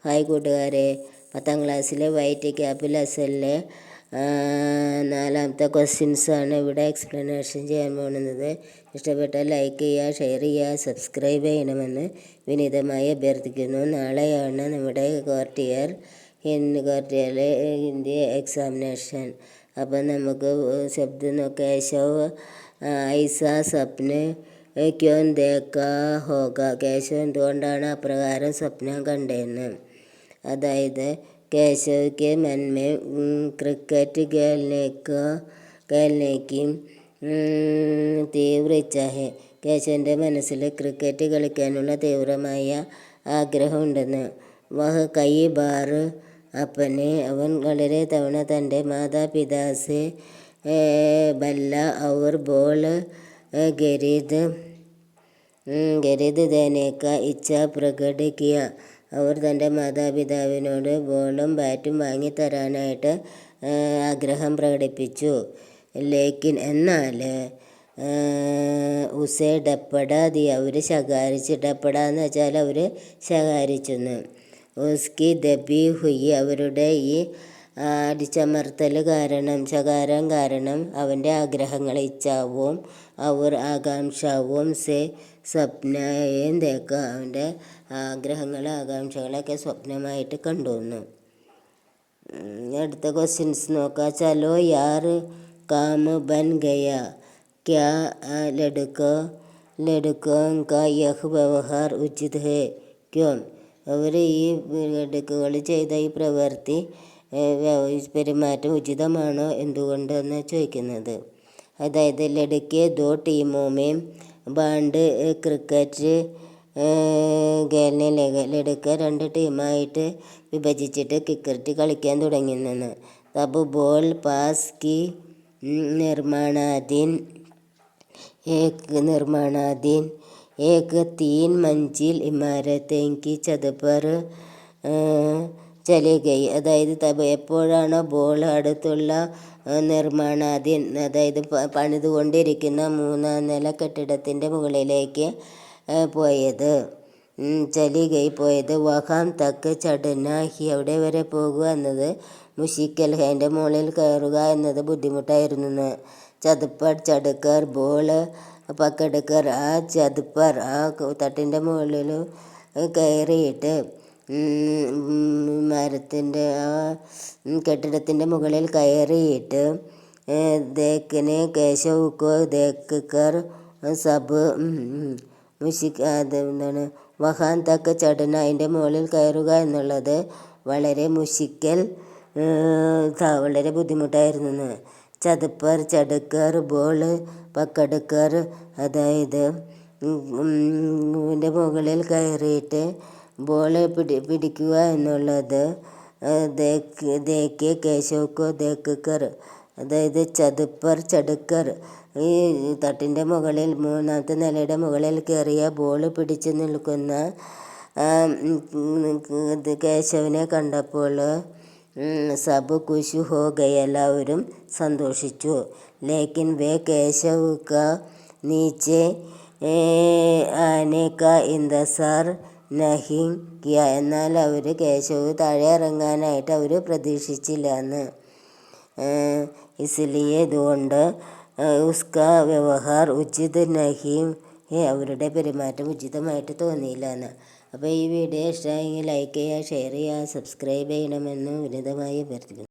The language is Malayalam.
ഹായ് കൂട്ടുകാരെ, 10ാം ക്ലാസ്സിലെ വൈറ്റ് ക്യാപിൽ അസലിലെ 4ാമത്തെ ക്വസ്റ്റ്യൻസാണ് ഇവിടെ എക്സ്പ്ലനേഷൻ ചെയ്യാൻ പോകുന്നത്. ഇഷ്ടപ്പെട്ടാൽ ലൈക്ക് ചെയ്യുക, ഷെയർ ചെയ്യുക, സബ്സ്ക്രൈബ് ചെയ്യണമെന്ന് വിനീതമായി അഭ്യർത്ഥിക്കുന്നു. നാളെയാണ് നമ്മുടെ ക്വാർട്ടറിലെ ഹിന്ദി എക്സാമിനേഷൻ. അപ്പം നമുക്ക് ശബ്ദം കേശവ് ഐസ സപ്ന ക്യോൻ ദേക്കാ ഹോഗ, കേശവ് എന്തുകൊണ്ടാണ് അപ്രകാരം സ്വപ്നം കണ്ടതെന്ന്. അതായത് കേശവ് കെ मन में क्रिकेट खेलने की തീവ്ര ഇച്ഛ ഹെ, കേശവൻ്റെ മനസ്സിൽ ക്രിക്കറ്റ് കളിക്കാനുള്ള തീവ്രമായ ആഗ്രഹമുണ്ടെന്ന്. വഹ കൈ ബാർ അവൻ വളരെ തവണ തൻ്റെ മാതാപിതാസെ ബല്ല ഔർ ബോൾ ഖരീദ് ദേനെ കാ ഇച്ഛ പ്രകട് കിയ, അവർ തൻ്റെ മാതാപിതാവിനോട് ബോളും ബാറ്റും വാങ്ങിത്തരാനായിട്ട് ആഗ്രഹം പ്രകടിപ്പിച്ചു. ലേക്കിൻ എന്നാൽ ഉസേ ഡപ്പട ദി, അവർ ശകാരിച്ച്. ഡപ്പട എന്ന് വെച്ചാൽ അവർ ശകാരിച്ചെന്ന്. ഉസ്കി ദബി ഹുയി, അവരുടെ ഈ അടിച്ചമർത്തൽ കാരണം, ശകാരം കാരണം അവൻ്റെ ആഗ്രഹങ്ങൾ ഇച്ഛാവും അവർ ആകാംക്ഷാവും സെ സ്വപ്നയും തേക്ക, അവൻ്റെ ആഗ്രഹങ്ങൾ ആകാംക്ഷകളൊക്കെ സ്വപ്നമായിട്ട് കണ്ടുവന്നു. അടുത്ത ക്വസ്റ്റ്യൻസ് നോക്കാം. ചലോ യാർ കാം ബൻ ഗയ, ക്യാ ലഡുക്കോ കാ യഹ് വ്യവഹാർ ഉചിത് ഹെ ക്യോം, അവർ ഈ ലഡുക്കുകൾ ചെയ്ത ഈ പ്രവൃത്തി പെരുമാറ്റം ഉചിതമാണോ എന്തുകൊണ്ടെന്ന് ചോദിക്കുന്നത്. അതായത് ലഡുക്കെ ദോ ടീമോമേം ബാണ്ട് ക്രിക്കറ്റ് ഖേൽനെ ലഗ, ലഡുക്ക 2 ടീമായിട്ട് വിഭജിച്ചിട്ട് ക്രിക്കറ്റ് കളിക്കാൻ തുടങ്ങിയെന്ന്. തബ് ബോൾ പാസ് കി നിർമ്മാണാധീൻ ഏക് 3 मंजिल ഇമാരത്തെ കി ഛത് പർ ചലി ഗയി, അതായത് എപ്പോഴാണോ ബോൾ അടുത്തുള്ള നിർമ്മാണാധീൻ, അതായത് പണിതുകൊണ്ടിരിക്കുന്ന 3ാം നില കെട്ടിടത്തിൻ്റെ മുകളിലേക്ക് പോയത്, ചലി ഗയി പോയത്. വഹാം തക്ക് ചടന ഹി, അവിടെ വരെ പോകുക എന്നത് മുഷിക്കൽ ഹെ, അതിൻ്റെ മുകളിൽ കയറുക എന്നത് ബുദ്ധിമുട്ടായിരുന്നു. ചതുപ്പർ ചടുക്കർ ബോൾ പക്കെടുക്കർ, ആ ചതുപ്പർ ആ തട്ടിൻ്റെ മുകളിൽ കയറിയിട്ട് മരത്തിൻ്റെ ആ കെട്ടിടത്തിൻ്റെ മുകളിൽ കയറിയിട്ട് ദേക്കിനെ കേശവുക്കോ ദേക്ക് കർ സബ് എന്താണ് വഹാൻ തക്ക് ചടന, അതിൻ്റെ മുകളിൽ കയറുക എന്നുള്ളത് വളരെ വളരെ ബുദ്ധിമുട്ടായിരുന്നു. ചതുപ്പർ ചടുക്കർ ബോൾ പക്കെടുക്കർ, അതായത് ഇതിൻ്റെ മുകളിൽ കയറിയിട്ട് ബോൾ പിടിക്കുക എന്നുള്ളത് ദേക്ക് കേശവുക്കോ ദേക്ക് കർ, അതായത് ചതുപ്പർ ചടുക്കർ, ഈ തട്ടിൻ്റെ മുകളിൽ 3ാമത്തെ നിലയുടെ മുകളിൽ കയറിയ ബോൾ പിടിച്ചു നിൽക്കുന്ന കേശവനെ കണ്ടപ്പോൾ സബ് ഖുശ് ഹോ ഗയ, എല്ലാവരും സന്തോഷിച്ചു. ലേക്കിൻ വേ കേശവ് കാ നീച്ചെ ആനെ കാ ഇന്തസാർ നഹി കിയ, എന്നാൽ അവർ കേശവ് താഴെ ഇറങ്ങാനായിട്ട് അവർ പ്രതീക്ഷിച്ചില്ല എന്ന്. ഇസ്ലിയെ, അതുകൊണ്ട് ഉസ്കാ വ്യവഹാർ ഉചിത് നഹി, അവരുടെ പെരുമാറ്റം ഉചിതമായിട്ട് തോന്നിയില്ല എന്ന്. അപ്പോൾ ഈ വീഡിയോ ഇഷ്ടമായെങ്കിൽ ലൈക്ക് ചെയ്യുക, ഷെയർ ചെയ്യുക, സബ്സ്ക്രൈബ് ചെയ്യണമെന്ന് വിനീതമായി അഭ്യർത്ഥിക്കുന്നു.